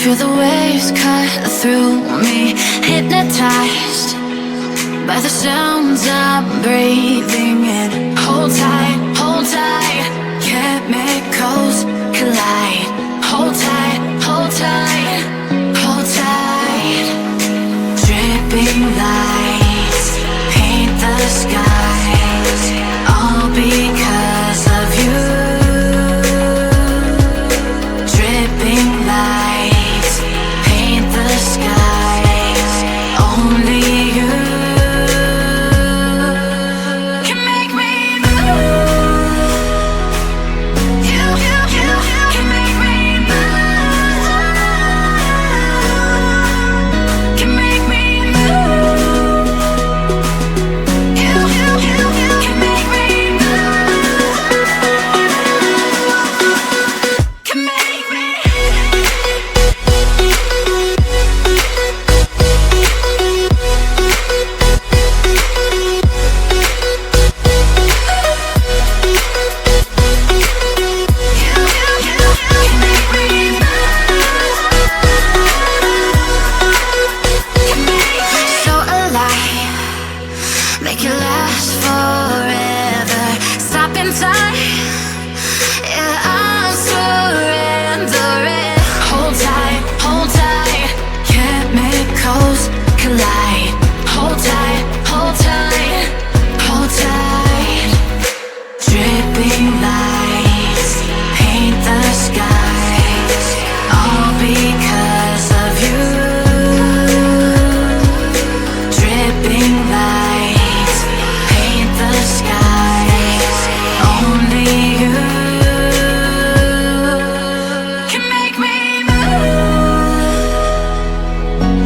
Feel the waves cut through me, hypnotized by the sounds I'm breathing in. Hold tight, hold tight, chemicals collide. Hold tight, hold tight, hold tight. Dripping lights paint the skies, all because of you. Dripping lights paint the skies, only you can make me move. You can make me move. Can make me move. You can make me move. Can make me. So alive, make it last forever. Stop in time, yeah, I'm surrendering. Hold tight, chemicals collide. Hold tight, hold tight, hold tight. Dripping lights paint the skies, all because of you. Dripping lights paint the skies, only you can make me move.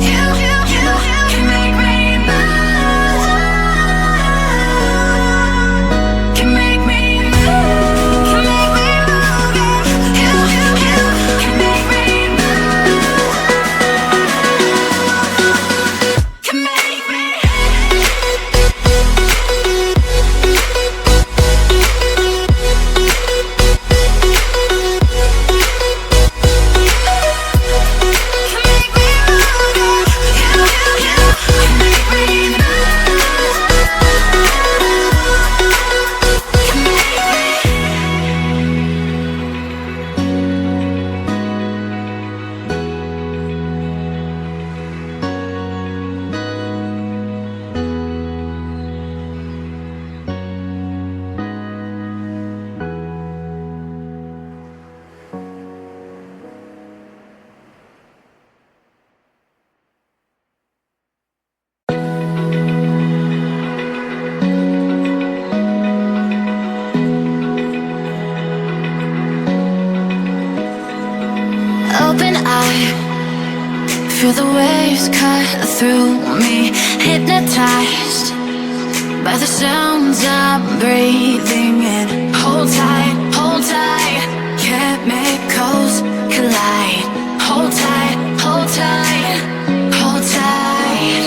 You can make me move. Can make me move. Can make me move. You can make me move. Can make me. Open eye, feel the waves cut through me, hypnotized by the sounds I'm breathing in. Hold tight, chemicals collide. Hold tight, hold tight, hold tight.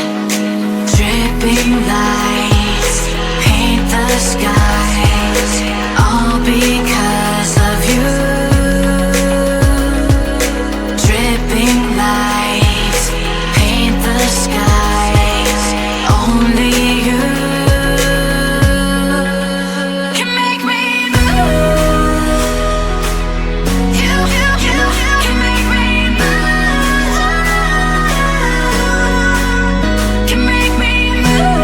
Dripping lights paint the skies, all because of you. Dripping lights paint the skies, only you can make me move. You can make me move. Can make me move.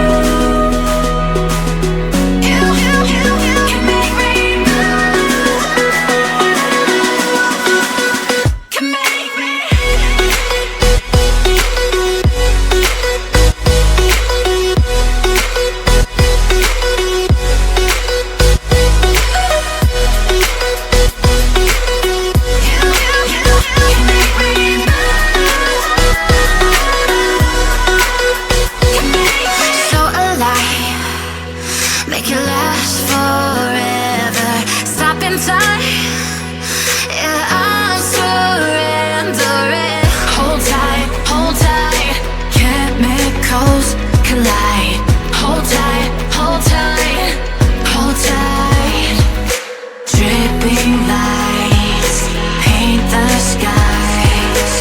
You can make me move. Can make me. So alive, make it last forever. Stop in time, yeah, I'm surrendering. Hold tight, chemicals collide. Hold tight, hold tight, hold tight. Dripping lights paint the skies,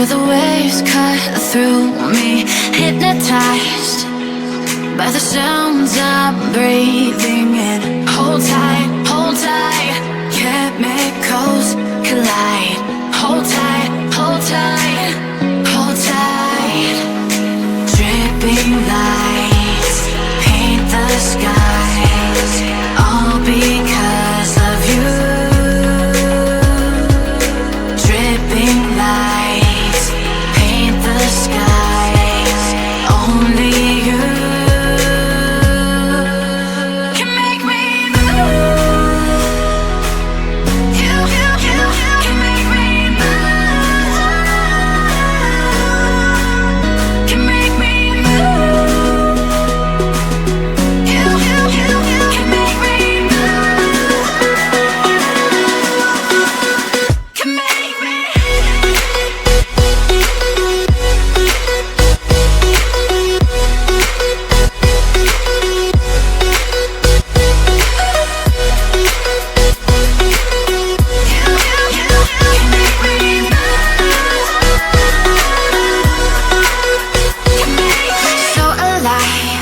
Feel the waves cut through me, hypnotized by the sounds I'm breathing in. Hold tight, hold tight. Chemicals collide. Hold tight, hold tight, hold tight. Dripping lights paint the skies, all because of you. Dripping lights paint the skies, only you can make me move. You can make me move. Can make me move. You can make me move. Can make me. So alive,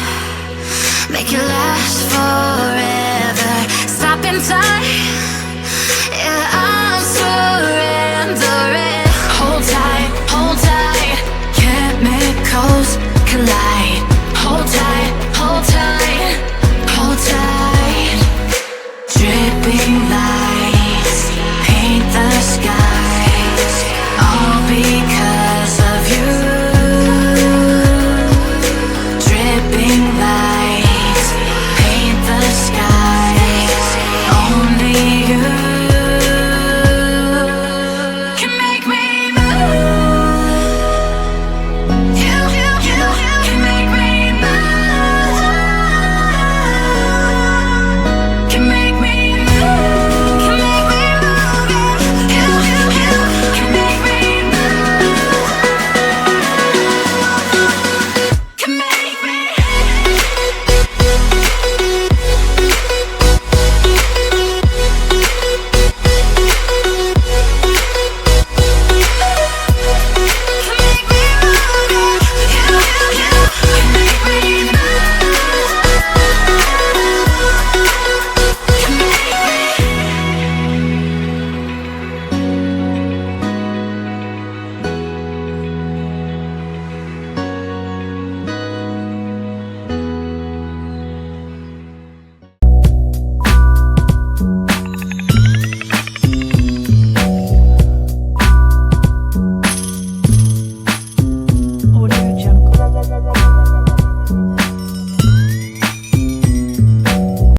make it last forever. Stop in time.